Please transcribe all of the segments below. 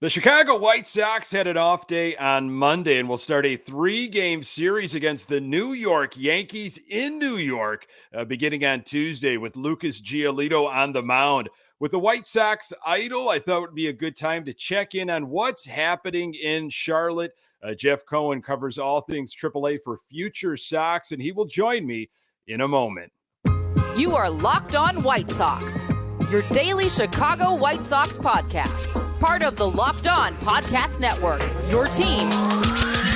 The Chicago White Sox had an off day on Monday and will start a 3-game series against the New York Yankees in New York, beginning on Tuesday with Lucas Giolito on the mound. With the White Sox idle, I thought it would be a good time to check in on what's happening in Charlotte. Jeff Cohen covers all things AAA for Future Sox, and he will join me in a moment. You are Locked On White Sox, your daily Chicago White Sox podcast. Part of the Locked On Podcast Network, your team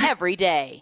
every day.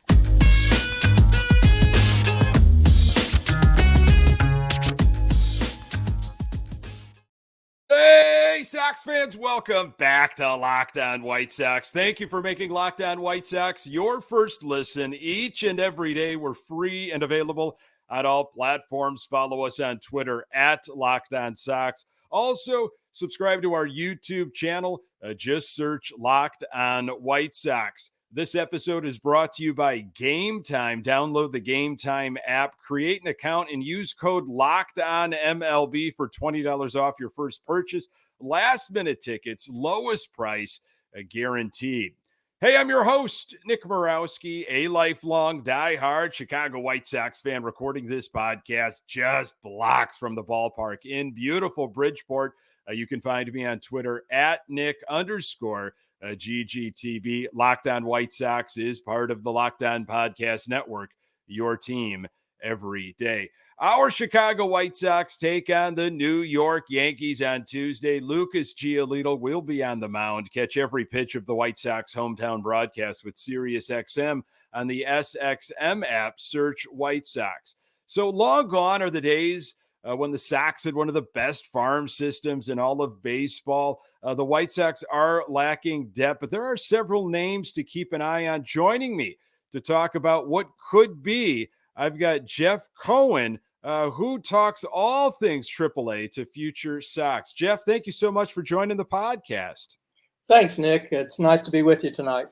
Hey, Sox fans, welcome back to Locked On White Sox. Thank you for making Locked On White Sox your first listen each and every day. We're free and available on all platforms. Follow us on Twitter at Locked On Sox. Also, subscribe to our YouTube channel. Just search Locked On White Sox. This episode is brought to you by Game Time. Download the Game Time app, create an account, and use code LOCKEDONMLB for $20 off your first purchase. Last-minute tickets, lowest price, guaranteed. Hey, I'm your host, Nick Morawski, a lifelong diehard Chicago White Sox fan, recording this podcast just blocks from the ballpark in beautiful Bridgeport. You can find me on Twitter at Nick_GGTB. Locked On White Sox is part of the Locked On Podcast Network, your team every day. Our Chicago White Sox take on the New York Yankees on Tuesday. Lucas Giolito will be on the mound. Catch every pitch of the White Sox hometown broadcast with SiriusXM on the SXM app. Search White Sox. So long gone are the days when the Sox had one of the best farm systems in all of baseball. The White Sox are lacking depth, but there are several names to keep an eye on. Joining me to talk about what could be, I've got Jeff Cohen, who talks all things AAA to Future Sox. Jeff, thank you so much for joining the podcast. Thanks, Nick. It's nice to be with you tonight.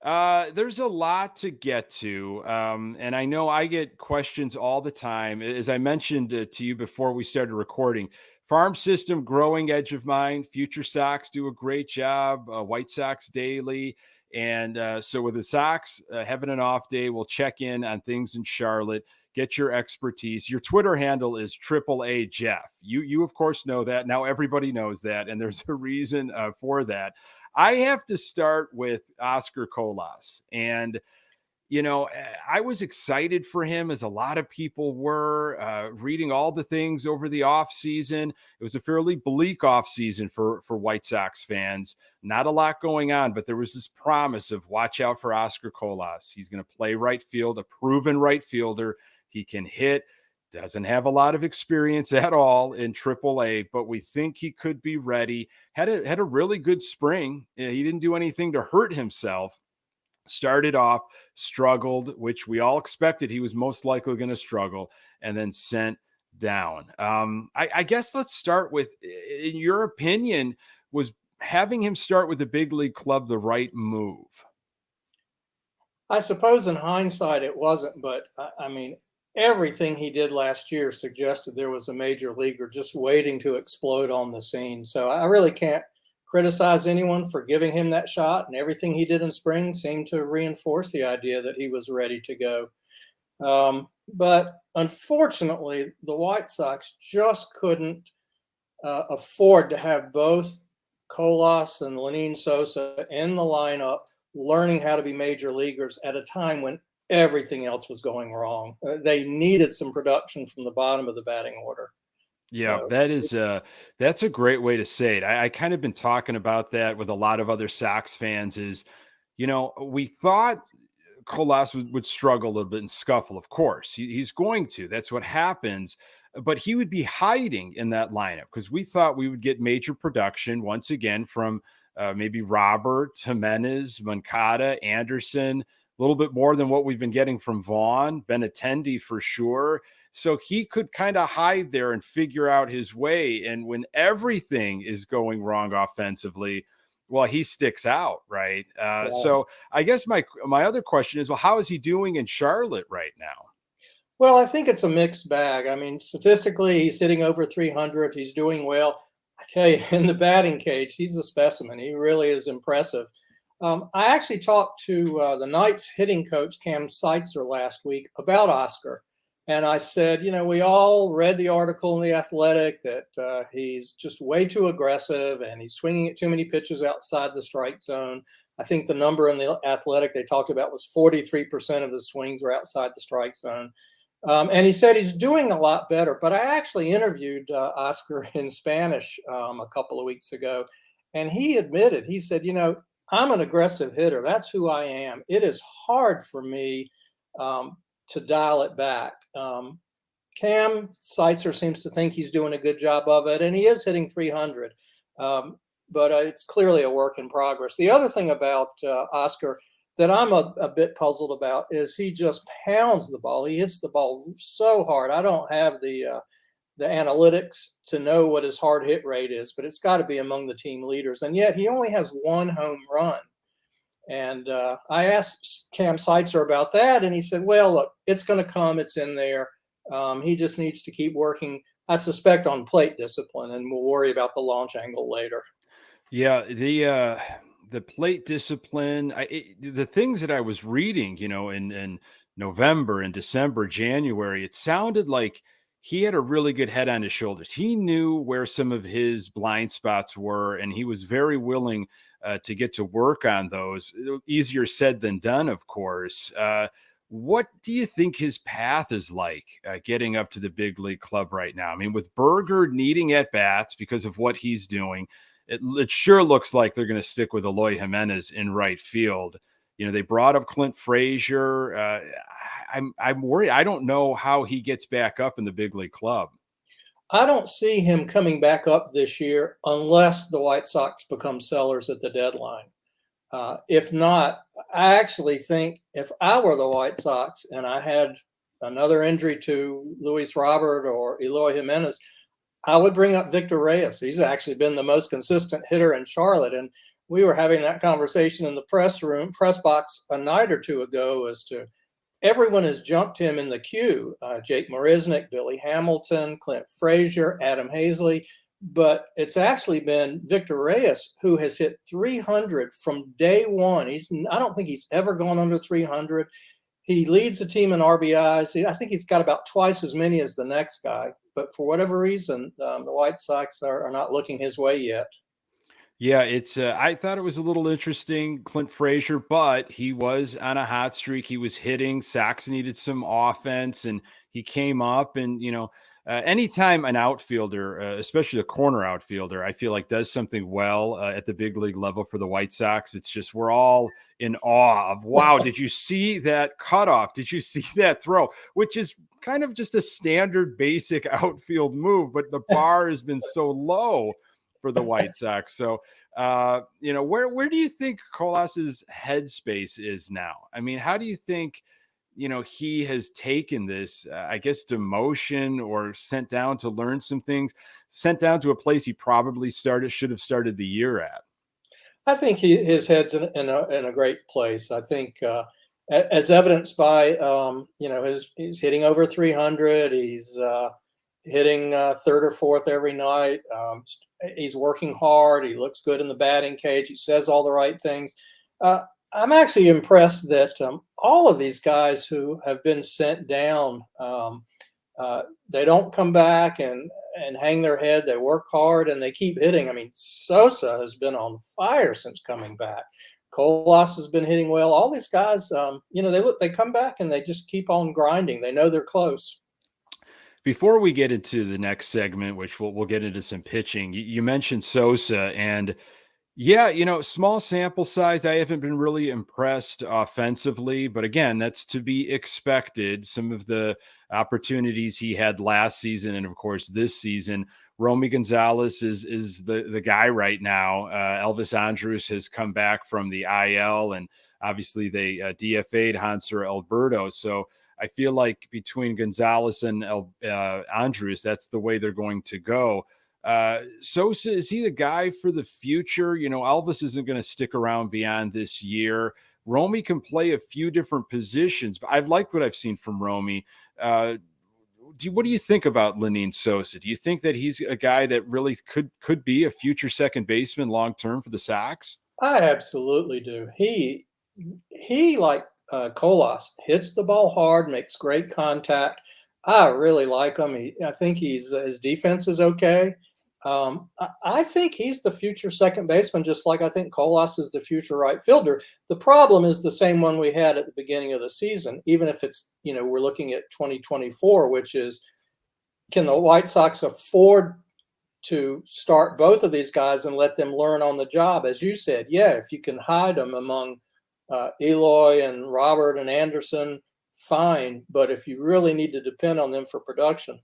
There's a lot to get to, and I know I get questions all the time. As I mentioned to you before we started recording, farm system growing edge of mine. Future Sox do a great job. White Sox Daily. And so with the Sox having an off day, we'll check in on things in Charlotte, get your expertise. Your Twitter handle is AAA Jeff. You of course know that. Now everybody knows that, and there's a reason for that. I have to start with Oscar Colas. And, you know, I was excited for him, as a lot of people were, reading all the things over the offseason. It was a fairly bleak offseason for White Sox fans. Not a lot going on, but there was this promise of watch out for Oscar Colas. He's going to play right field, a proven right fielder. He can hit. Doesn't have a lot of experience at all in AAA, but we think he could be ready. Had a really good spring. He didn't do anything to hurt himself. Started off, struggled, which we all expected he was most likely going to struggle, and then sent down. I guess let's start with, in your opinion, was having him start with the big league club the right move? I suppose in hindsight it wasn't, but I mean, everything he did last year suggested there was a major leaguer just waiting to explode on the scene. So I really can't criticize anyone for giving him that shot, and everything he did in spring seemed to reinforce the idea that he was ready to go. But unfortunately, the White Sox just couldn't afford to have both Colas and Lenyn Sosa in the lineup learning how to be major leaguers at a time when everything else was going wrong. They needed some production from the bottom of the batting order. Yeah, that's a great way to say it. I kind of been talking about that with a lot of other Sox fans is, you know, we thought Colas would struggle a little bit and scuffle. Of course, he's going to. That's what happens. But he would be hiding in that lineup because we thought we would get major production once again from maybe Robert, Jimenez, Moncada, Anderson, a little bit more than what we've been getting from Vaughn, Benintendi for sure. So he could kind of hide there and figure out his way. And when everything is going wrong offensively, well, he sticks out, right? Yeah. So I guess my other question is, well, how is he doing in Charlotte right now? Well, I think it's a mixed bag. I mean, statistically, he's hitting over 300. He's doing well. I tell you, in the batting cage, he's a specimen. He really is impressive. I actually talked to the Knights hitting coach, Cam Seitzer, last week about Oscar. And I said, we all read the article in The Athletic that he's just way too aggressive and he's swinging at too many pitches outside the strike zone. I think the number in The Athletic they talked about was 43% of the swings were outside the strike zone. And he said he's doing a lot better. But I actually interviewed Oscar in Spanish a couple of weeks ago. And he admitted, he said, I'm an aggressive hitter. That's who I am. It is hard for me to dial it back. Cam Seitzer seems to think he's doing a good job of it, and he is hitting 300. But it's clearly a work in progress. The other thing about Oscar that I'm a bit puzzled about is he just pounds the ball. He hits the ball so hard. I don't have the analytics to know what his hard hit rate is, but it's got to be among the team leaders. And yet he only has one home run. And I asked Cam Seitzer about that, and he said, well, look, it's going to come. It's in there. He just needs to keep working, I suspect, on plate discipline, and we'll worry about the launch angle later. Yeah, the plate discipline, the things that I was reading, in November and December, January, it sounded like he had a really good head on his shoulders. He knew where some of his blind spots were, and he was very willing to get to work on those. Easier said than done, of course. What do you think his path is like getting up to the big league club right now? I mean, with Berger needing at bats because of what he's doing, it sure looks like they're going to stick with Eloy Jimenez in right field. They brought up Clint Frazier. I'm worried. I don't know how he gets back up in the big league club. I don't see him coming back up this year unless the White Sox become sellers at the deadline. If not, I actually think if I were the White Sox and I had another injury to Luis Robert or Eloy Jimenez, I would bring up Victor Reyes. He's actually been the most consistent hitter in Charlotte. And we were having that conversation in the press box a night or two ago as to everyone has jumped him in the queue. Jake Marisnick, Billy Hamilton, Clint Frazier, Adam Hazley. But it's actually been Victor Reyes who has hit 300 from day one. I don't think he's ever gone under 300. He leads the team in RBIs. I think he's got about twice as many as the next guy. But for whatever reason, the White Sox are not looking his way yet. Yeah, it's. I thought it was a little interesting, Clint Frazier, but he was on a hot streak. He was hitting. Sox needed some offense, and he came up. And anytime an outfielder, especially a corner outfielder, I feel like does something well at the big league level for the White Sox, it's just we're all in awe of, wow, did you see that cutoff? Did you see that throw? Which is kind of just a standard basic outfield move, but the bar has been so low for the White Sox. So, where do you think Colos's headspace is now? I mean, how do you think, he has taken this, I guess, demotion or sent down to learn some things, sent down to a place he probably should have started the year at? I think his head's in a great place. I think, as evidenced by, he's hitting over 300. He's hitting third or fourth every night. He's working hard. He looks good in the batting cage. He says all the right things. I'm actually impressed that all of these guys who have been sent down, they don't come back and hang their head. They work hard and they keep hitting. I mean, Sosa has been on fire since coming back. Colas has been hitting well. All these guys, they come back and they just keep on grinding. They know they're close. Before we get into the next segment, which we'll get into some pitching, you mentioned Sosa, and yeah, small sample size. I haven't been really impressed offensively, but again, that's to be expected. Some of the opportunities he had last season, and of course this season, Romy Gonzalez is the guy right now. Elvis Andrus has come back from the IL, and obviously they DFA'd Hanser Alberto. So I feel like between Gonzalez and Andrus, that's the way they're going to go. Sosa, is he the guy for the future? Elvis isn't going to stick around beyond this year. Romy can play a few different positions, but I've liked what I've seen from Romy. what do you think about Lenyn Sosa? Do you think that he's a guy that really could be a future second baseman long term for the Sox? I absolutely do. He like Colas hits the ball hard, makes great contact. I really like him. I think his defense is okay. I think he's the future second baseman, just like I think Colas is the future right fielder. The problem is the same one we had at the beginning of the season, even if it's, we're looking at 2024, which is, can the White Sox afford to start both of these guys and let them learn on the job? As you said, yeah, if you can hide them among Eloy and Robert and Anderson, fine. But if you really need to depend on them for production,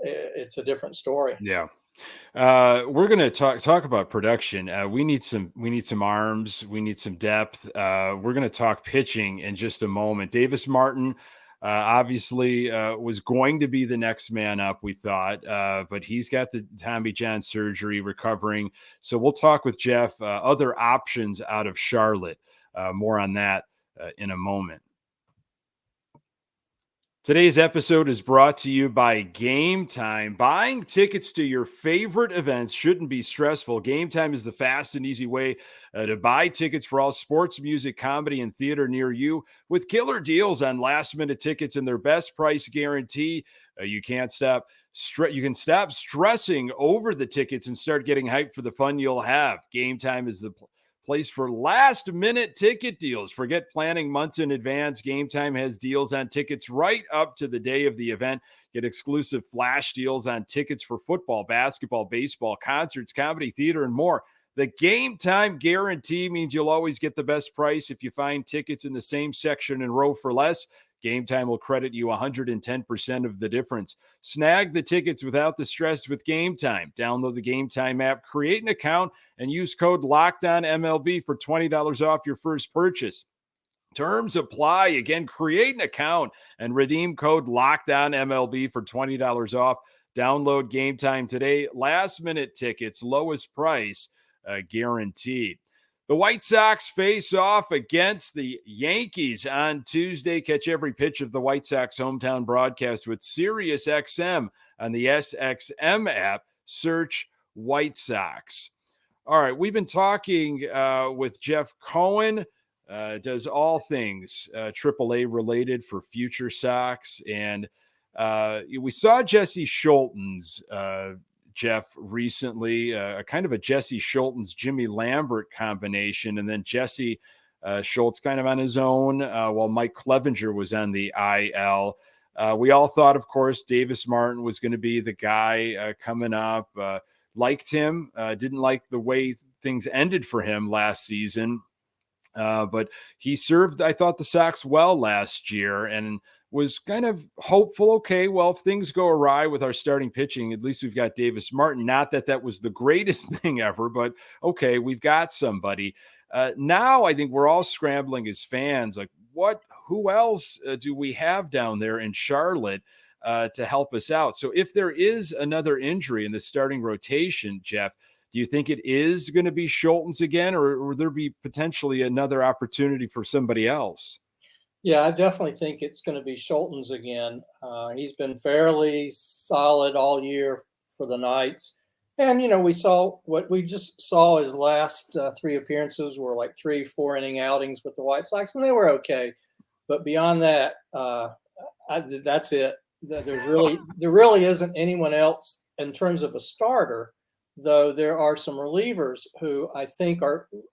it's a different story. Yeah. We're going to talk about production. We need some arms. We need some depth. We're going to talk pitching in just a moment. Davis Martin, obviously, was going to be the next man up, we thought, but he's got the Tommy John surgery, recovering. So we'll talk with Jeff, other options out of Charlotte. More on that in a moment. Today's episode is brought to you by Game Time. Buying tickets to your favorite events shouldn't be stressful. Game Time is the fast and easy way to buy tickets for all sports, music, comedy, and theater near you, with killer deals on last-minute tickets and their best price guarantee. You can stop stressing over the tickets and start getting hyped for the fun you'll have. Game Time is the place for last-minute ticket deals. Forget planning months in advance. Game Time has deals on tickets right up to the day of the event. Get exclusive flash deals on tickets for football, basketball, baseball, concerts, comedy, theater, and more. The Game Time guarantee means you'll always get the best price. If you find tickets in the same section and row for less, Game Time will credit you 110% of the difference. Snag the tickets without the stress with Game Time. Download the Game Time app, create an account, and use code LOCKEDONMLB for $20 off your first purchase. Terms apply. Again, create an account and redeem code LOCKEDONMLB for $20 off. Download Game Time today. Last-minute tickets, lowest price, guaranteed. The White Sox face off against the Yankees on Tuesday. Catch every pitch of the White Sox hometown broadcast with SiriusXM on the SXM app. Search White Sox. All right, we've been talking with Jeff Cohen, does all things AAA related for Future Sox. And we saw Jesse Scholtens, Jeff, recently, a kind of a Jesse Scholtens, Jimmy Lambert combination. And then Jesse Schultz kind of on his own while Mike Clevenger was on the IL. We all thought, of course, Davis Martin was going to be the guy coming up. Liked him, didn't like the way things ended for him last season. But he served, I thought, the Sox well last year and was kind of hopeful. Okay, well, if things go awry with our starting pitching, at least we've got Davis Martin. Not that that was the greatest thing ever, but okay, we've got somebody. Now I think we're all scrambling as fans. Like, who else do we have down there in Charlotte to help us out? So if there is another injury in the starting rotation, Jeff, do you think it is going to be Scholtens again, or will there be potentially another opportunity for somebody else? Yeah, I definitely think it's going to be Scholtens again. He's been fairly solid all year for the Knights. And, we saw what we just saw his last three appearances were like 3-4 inning outings with the White Sox, and they were okay. But beyond that, that's it. There really isn't anyone else in terms of a starter, though there are some relievers who I think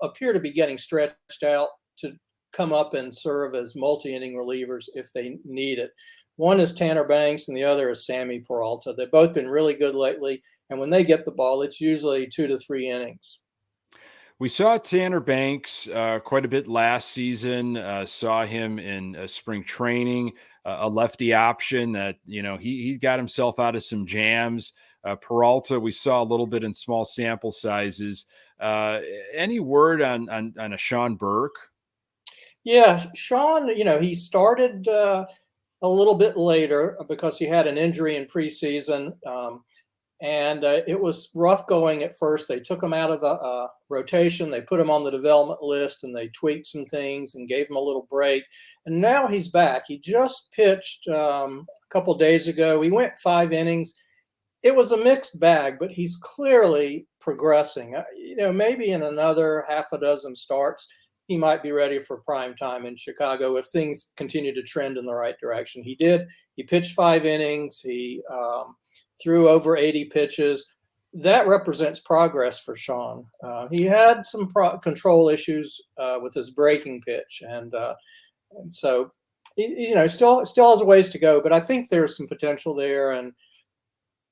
appear to be getting stretched out to come up and serve as multi-inning relievers if they need it. One is Tanner Banks and the other is Sammy Peralta. They've both been really good lately, and when they get the ball, it's usually 2 to 3 innings. We saw Tanner Banks quite a bit last season, saw him in spring training, a lefty option that, he got himself out of some jams. Peralta, we saw a little bit in small sample sizes. Any word on a Sean Burke? Yeah, Sean, he started a little bit later because he had an injury in preseason. And it was rough going at first. They took him out of the rotation. They put him on the development list, and they tweaked some things and gave him a little break. And now he's back. He just pitched a couple days ago. He went 5 innings. It was a mixed bag, but he's clearly progressing. Maybe in another half a dozen starts, he might be ready for prime time in Chicago if things continue to trend in the right direction. He did. He pitched 5 innings. He threw over 80 pitches. That represents progress for Sean. He had some control issues with his breaking pitch, and so still has a ways to go. But I think there's some potential there, and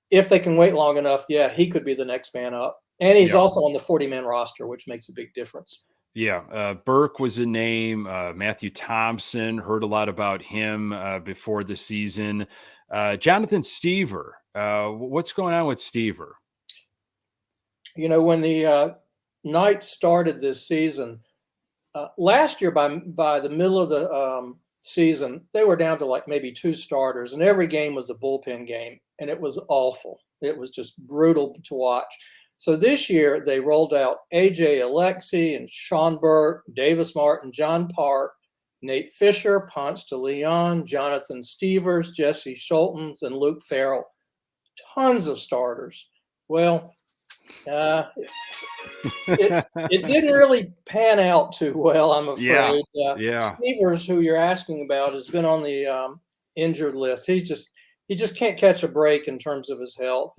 if they can wait long enough, yeah, he could be the next man up. And he's also on the 40-man roster, which makes a big difference. Yeah. Burke was a name. Matthew Thompson, heard a lot about him before the season. Jonathan Stever. What's going on with Stever? When the Knights started this season, last year by the middle of the season, they were down to like maybe 2 starters, and every game was a bullpen game, and it was awful. It was just brutal to watch. So this year they rolled out A.J. Alexy and Sean Burke, Davis Martin, John Park, Nate Fisher, Ponce de Leon, Jonathan Stevers, Jesse Scholtens, and Luke Farrell. Tons of starters. Well, it didn't really pan out too well, I'm afraid. Yeah. Stevers, who you're asking about, has been on the injured list. He just can't catch a break in terms of his health.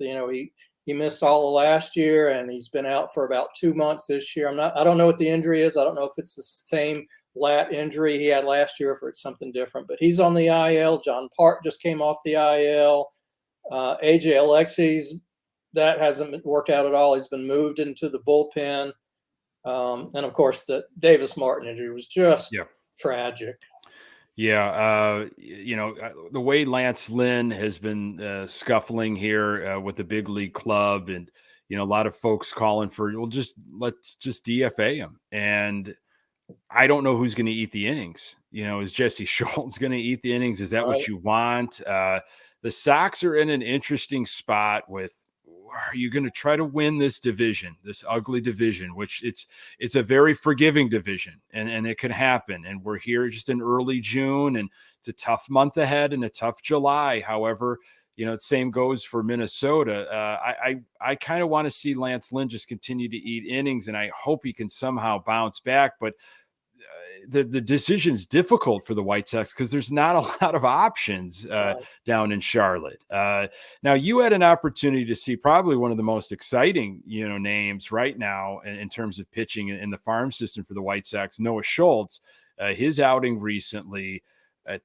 He missed all of last year, and he's been out for about 2 months this year. I don't know what the injury is. I don't know if it's the same lat injury he had last year, or if it's something different. But he's on the IL. John Park just came off the IL. A.J. Alexy's, that hasn't worked out at all. He's been moved into the bullpen. And, of course, the Davis Martin injury was just tragic. Yeah. The way Lance Lynn has been scuffling here with the big league club, and, a lot of folks calling for, let's just DFA him. And I don't know who's going to eat the innings. Is Jesse Scholtens going to eat the innings? Is that what you want? The Sox are in an interesting spot with, are you going to try to win this division, this ugly division, which it's a very forgiving division, and it can happen. And we're here just in early June, and it's a tough month ahead and a tough July. However, the same goes for Minnesota. I kind of want to see Lance Lynn just continue to eat innings, and I hope he can somehow bounce back. But the decision is difficult for the White Sox because there's not a lot of options down in Charlotte. Now, you had an opportunity to see probably one of the most exciting, names right now in terms of pitching in the farm system for the White Sox, Noah Schultz, his outing recently.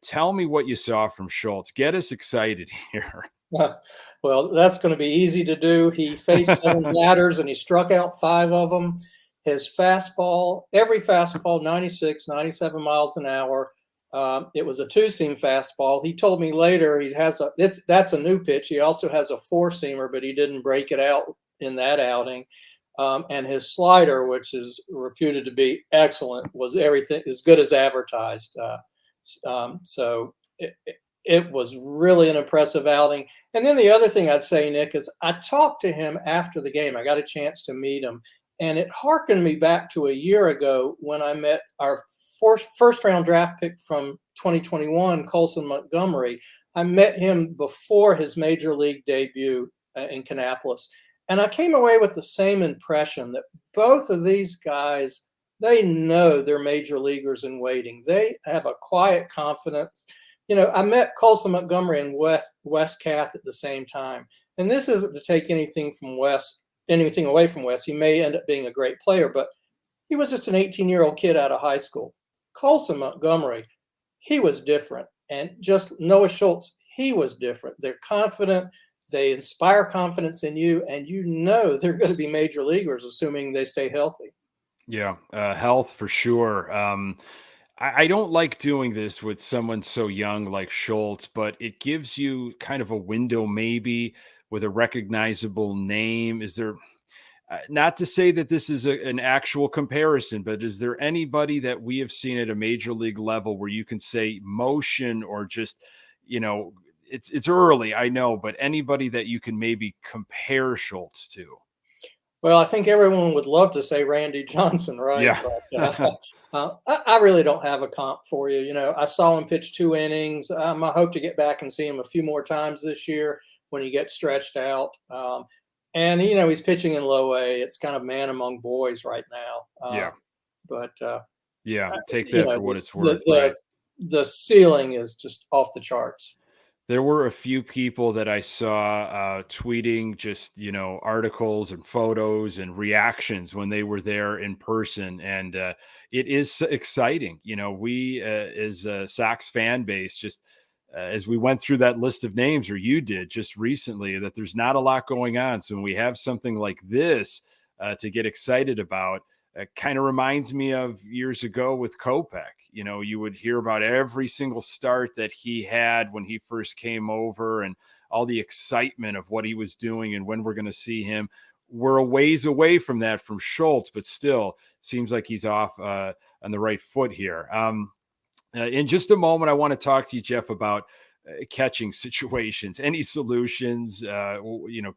Tell me what you saw from Schultz. Get us excited here. Well, that's going to be easy to do. He faced 7 batters, and he struck out 5 of them. His fastball, every fastball, 96, 97 miles an hour. It was a 2-seam fastball. He told me later that's a new pitch. He also has a 4-seamer, but he didn't break it out in that outing. And his slider, which is reputed to be excellent, was everything as good as advertised. So it was really an impressive outing. And then the other thing I'd say, Nick, is I talked to him after the game. I got a chance to meet him. And it harkened me back to a year ago when I met our first-round draft pick from 2021, Colson Montgomery. I met him before his major league debut in Kannapolis. And I came away with the same impression that both of these guys, they know they're major leaguers in waiting. They have a quiet confidence. I met Colson Montgomery and Wes Kath at the same time. And this isn't to take anything away from Wes. He may end up being a great player, but he was just an 18-year-old kid out of high school. Colson Montgomery, he was different. And just Noah Schultz, he was different. They're confident. They inspire confidence in you, and they're going to be major leaguers, assuming they stay healthy. Yeah, health for sure. I don't like doing this with someone so young like Schultz, but it gives you kind of a window maybe with a recognizable name. Is there, not to say that this is an actual comparison, but is there anybody that we have seen at a major league level where you can say motion or just, it's early, I know, but anybody that you can maybe compare Schultz to? Well, I think everyone would love to say Randy Johnson, right? Yeah. But I really don't have a comp for you. You know, I saw him pitch 2 innings. I hope to get back and see him a few more times this year when he gets stretched out. And, you know, he's pitching in low A. It's kind of man among boys right now. Yeah. But, Yeah. Take you that know, for what it's worth. Right. the ceiling is just off the charts. There were a few people that I saw tweeting just, articles and photos and reactions when they were there in person. And it is exciting. We as a Sox fan base, just as we went through that list of names, or you did just recently, that there's not a lot going on. So when we have something like this to get excited about, it kind of reminds me of years ago with Kopech. You would hear about every single start that he had when he first came over and all the excitement of what he was doing and when we're going to see him. We're a ways away from that from Schultz, but still seems like he's off on the right foot here. In just a moment, I want to talk to you, Jeff, about catching situations, any solutions,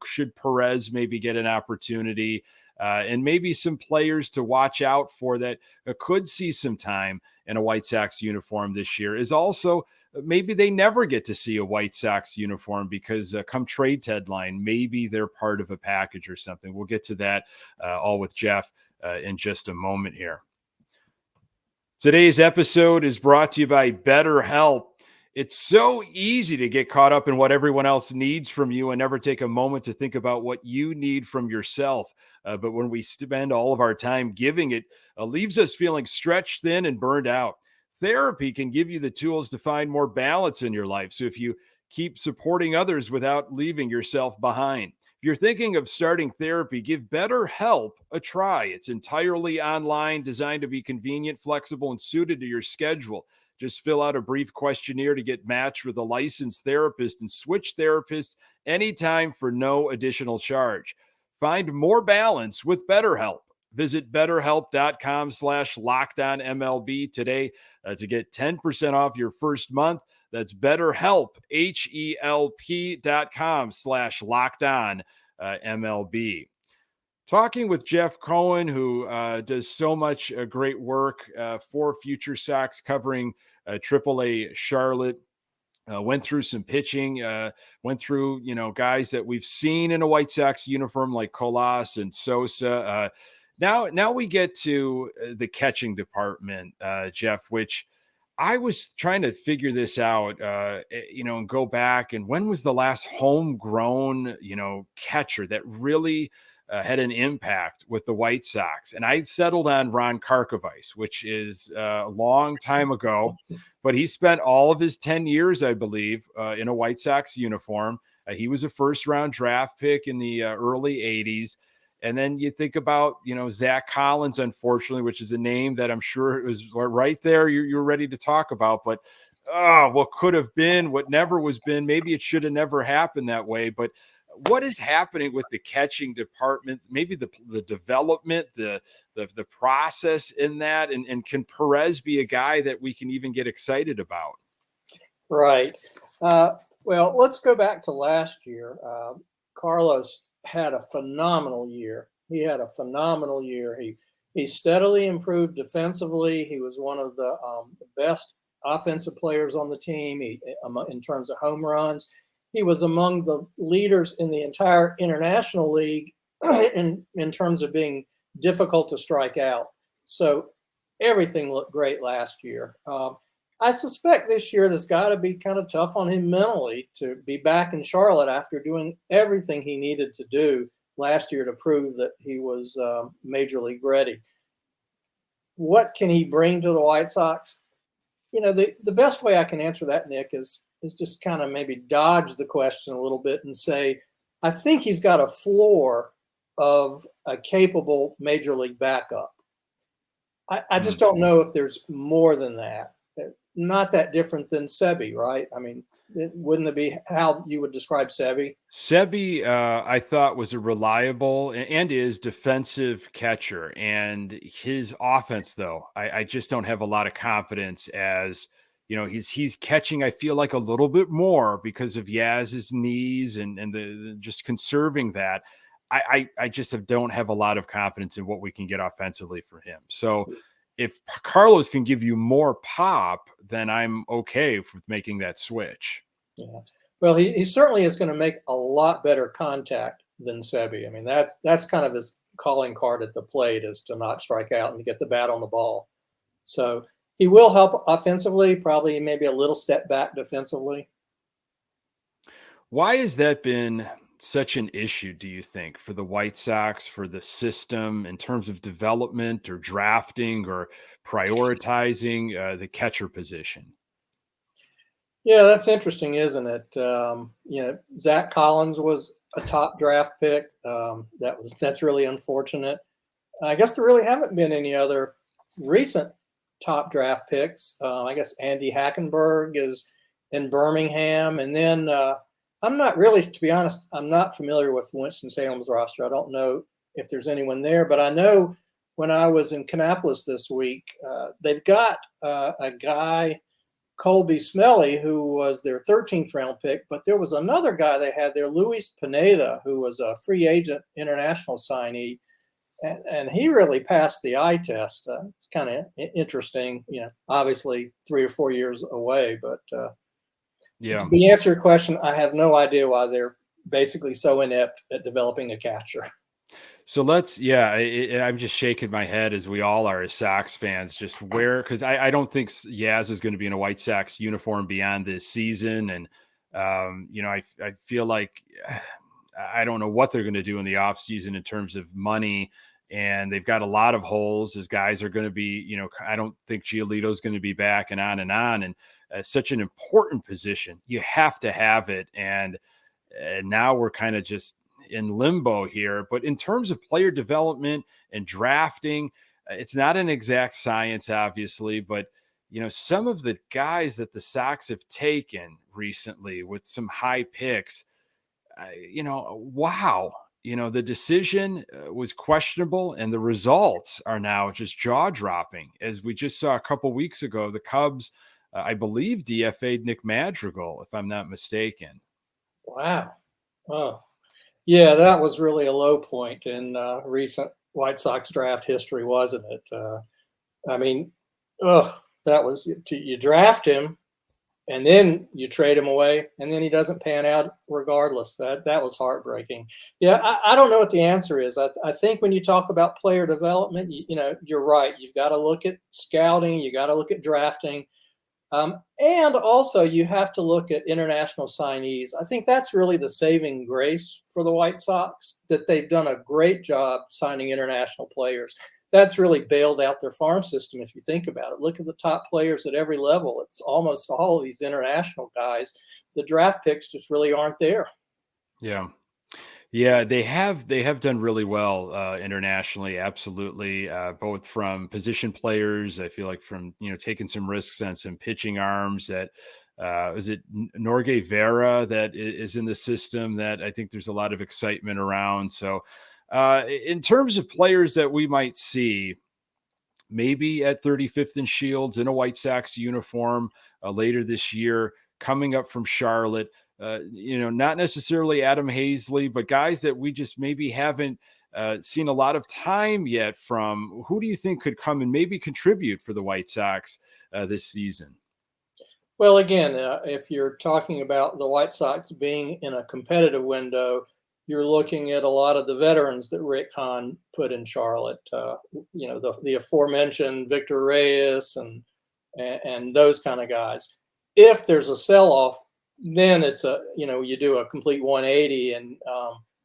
should Perez maybe get an opportunity? And maybe some players to watch out for that could see some time in a White Sox uniform this year is also maybe they never get to see a White Sox uniform because come trade deadline, maybe they're part of a package or something. We'll get to that all with Jeff in just a moment here. Today's episode is brought to you by BetterHelp. It's so easy to get caught up in what everyone else needs from you and never take a moment to think about what you need from yourself. But when we spend all of our time giving it, leaves us feeling stretched thin and burned out. Therapy can give you the tools to find more balance in your life. So if you keep supporting others without leaving yourself behind. If you're thinking of starting therapy, give BetterHelp a try. It's entirely online, designed to be convenient, flexible, and suited to your schedule. Just fill out a brief questionnaire to get matched with a licensed therapist and switch therapists anytime for no additional charge. Find more balance with BetterHelp. Visit BetterHelp.com/LockedOnMLB today to get 10% off your first month. That's BetterHelp, HELP.com/LockedOnMLB. Talking with Jeff Cohen, who does so much great work for Future Sox, covering AAA Charlotte. Went through some pitching, went through, guys that we've seen in a White Sox uniform like Carlos and Sosa. Now we get to the catching department, Jeff, which I was trying to figure this out, and go back. And when was the last homegrown, catcher that really had an impact with the White Sox? And I settled on Ron Karkovice, which is a long time ago, but he spent all of his 10 years, I believe, in a White Sox uniform. He was a first-round draft pick in the early 80s. And then you think about, Zach Collins, unfortunately, which is a name that I'm sure it was right there. You're ready to talk about, but what could have been, what never was been, maybe it should have never happened that way. But what is happening with the catching department? Maybe the development, the process in that, and can Perez be a guy that we can even get excited about? Right. Well, let's go back to last year. Carlos had a phenomenal year. He had a phenomenal year. He steadily improved defensively. He was one of the best offensive players on the team in terms of home runs. He was among the leaders in the entire International League in terms of being difficult to strike out. So everything looked great last year. I suspect this year there's got to be kind of tough on him mentally to be back in Charlotte after doing everything he needed to do last year to prove that he was major league ready. What can he bring to the White Sox? The best way I can answer that, Nick, is just kind of maybe dodge the question a little bit and say, I think he's got a floor of a capable major league backup. I just don't know if there's more than that. Not that different than Seby, right? I mean, wouldn't it be how you would describe Seby? Seby, I thought, was a reliable and is defensive catcher. And his offense, though, I just don't have a lot of confidence as, he's catching, I feel like, a little bit more because of Yaz's knees and the just conserving that. I just don't have a lot of confidence in what we can get offensively for him. So if Carlos can give you more pop, then I'm okay with making that switch. Yeah. Well, he certainly is going to make a lot better contact than Seby. I mean, that's kind of his calling card at the plate, is to not strike out and to get the bat on the ball. So he will help offensively, probably maybe a little step back defensively. Why has that been such an issue, do you think, for the White Sox, for the system in terms of development or drafting or prioritizing the catcher position? Yeah, that's interesting, isn't it? Zach Collins was a top draft pick. That's really unfortunate. I guess there really haven't been any other recent top draft picks. I guess Andy Hackenberg is in Birmingham, and then I'm not really, to be honest, I'm not familiar with Winston-Salem's roster. I don't know if there's anyone there, but I know when I was in Kannapolis this week, they've got a guy, Colby Smelly, who was their 13th round pick, but there was another guy they had there, Luis Pineda, who was a free agent international signee, and he really passed the eye test. It's kind of interesting, obviously 3 or 4 years away, but yeah. To answer your question, I have no idea why they're basically so inept at developing a catcher. So I'm just shaking my head, as we all are as Sox fans, just because I don't think Yaz is going to be in a White Sox uniform beyond this season. And, I feel like I don't know what they're going to do in the offseason in terms of money. And they've got a lot of holes, as guys are going to be, I don't think Giolito is going to be back, and on and on. And such an important position. You have to have it. And now we're kind of just in limbo here. But in terms of player development and drafting, it's not an exact science, obviously, but some of the guys that the Sox have taken recently with some high picks, wow. The decision was questionable, and the results are now just jaw-dropping. As we just saw a couple weeks ago, the Cubs, I believe, DFA'd Nick Madrigal, if I'm not mistaken. Wow. Oh, yeah, that was really a low point in recent White Sox draft history, wasn't it? That was, you draft him and then you trade him away, and then he doesn't pan out regardless. That was heartbreaking. Yeah, I don't know what the answer is. I think when you talk about player development, you're right. You've got to look at scouting. You got to look at drafting. And also you have to look at international signees. I think that's really the saving grace for the White Sox, that they've done a great job signing international players. That's really bailed out their farm system, if you think about it. Look at the top players at every level. It's almost all of these international guys. The draft picks just really aren't there. Yeah. Yeah, they have done really well internationally, absolutely. Both from position players, I feel like, from taking some risks on some pitching arms. That is it Norge Vera that is in the system that I think there's a lot of excitement around. So in terms of players that we might see, maybe at 35th and Shields in a White Sox uniform later this year, coming up from Charlotte. Not necessarily Adam Hazley, but guys that we just maybe haven't seen a lot of time yet from. Who do you think could come and maybe contribute for the White Sox this season? Well, again, if you're talking about the White Sox being in a competitive window, you're looking at a lot of the veterans that Rick Hahn put in Charlotte. The aforementioned Victor Reyes and those kind of guys. If there's a sell-off, then it's you do a complete 180, and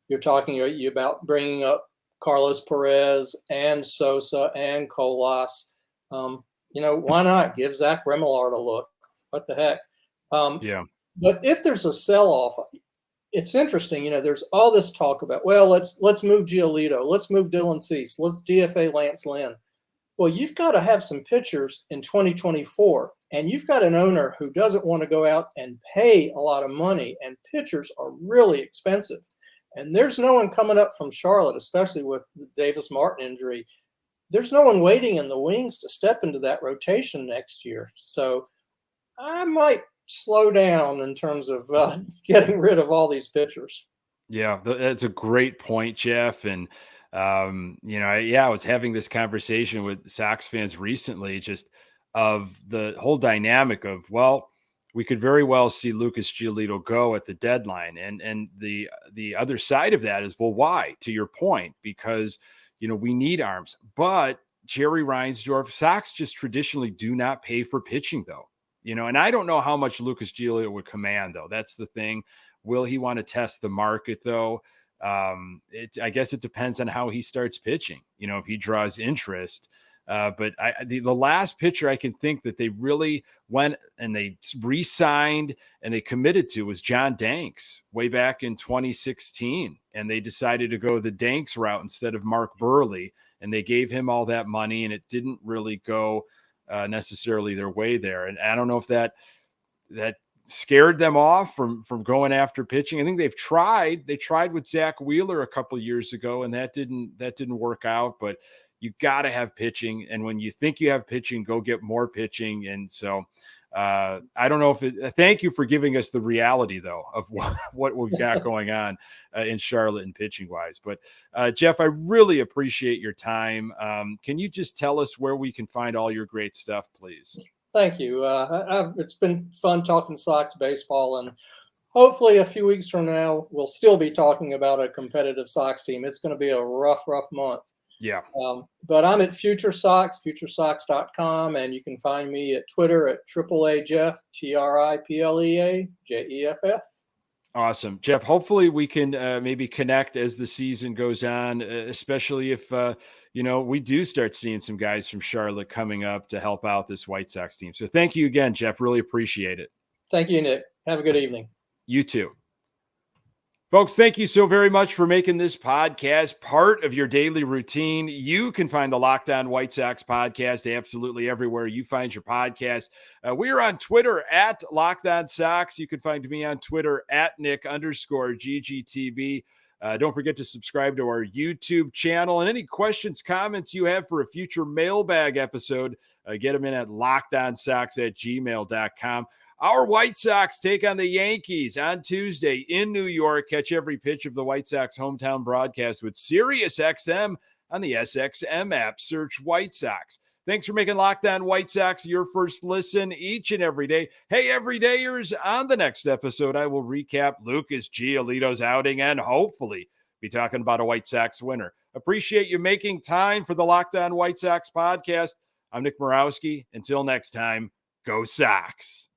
you're talking about bringing up Carlos Perez and Sosa and Colas. Why not give Zach Remillard a look? What the heck? Yeah. But if there's a sell-off, it's interesting. There's all this talk about, well, let's move Giolito, let's move Dylan Cease, let's DFA Lance Lynn. Well, you've got to have some pitchers in 2024, and you've got an owner who doesn't want to go out and pay a lot of money, and pitchers are really expensive. And there's no one coming up from Charlotte, especially with the Davis Martin injury. There's no one waiting in the wings to step into that rotation next year. So I might slow down in terms of getting rid of all these pitchers. Yeah, that's a great point, Jeff. And, I was having this conversation with Sox fans recently, just of the whole dynamic of, well, we could very well see Lucas Giolito go at the deadline. And the other side of that is, well, why? To your point, because, we need arms. But Jerry Reinsdorf, Sox just traditionally do not pay for pitching, though. And I don't know how much Lucas Giolito would command, though. That's the thing. Will he want to test the market, though? I guess it depends on how he starts pitching, if he draws interest. But the last pitcher I can think that they really went and they re-signed and they committed to was John Danks way back in 2016. And they decided to go the Danks route instead of Mark Burley. And they gave him all that money, and it didn't really go necessarily their way there. And I don't know if that scared them off from going after pitching. I think they tried with Zach Wheeler a couple of years ago, and that didn't work out. But you got to have pitching, and when you think you have pitching, go get more pitching. And so I don't know if thank you for giving us the reality, though, of what we've got going on in Charlotte and pitching wise. But Jeff, I really appreciate your time. Can you just tell us where we can find all your great stuff, please? Thank you. It's been fun talking Sox baseball, and hopefully a few weeks from now, we'll still be talking about a competitive Sox team. It's going to be a rough month. Yeah. But I'm at Future Sox, futuresox.com, and you can find me at Twitter at AAA Jeff, TRIPLEA JEFF. Awesome. Jeff, hopefully we can maybe connect as the season goes on, especially if, we do start seeing some guys from Charlotte coming up to help out this White Sox team. So thank you again, Jeff. Really appreciate it. Thank you, Nick. Have a good evening. You too. Folks, thank you so very much for making this podcast part of your daily routine. You can find the Locked On White Sox podcast absolutely everywhere you find your podcast. We are on Twitter at Locked On Sox. You can find me on Twitter at Nick_GGTB. Don't forget to subscribe to our YouTube channel. And any questions, comments you have for a future mailbag episode, get them in at lockedonsox@gmail.com. Our White Sox take on the Yankees on Tuesday in New York. Catch every pitch of the White Sox hometown broadcast with SiriusXM on the SXM app. Search White Sox. Thanks for making Locked On White Sox your first listen each and every day. Hey, everydayers, on the next episode, I will recap Lucas Giolito's outing and hopefully be talking about a White Sox winner. Appreciate you making time for the Locked On White Sox podcast. I'm Nick Morawski. Until next time, go Sox.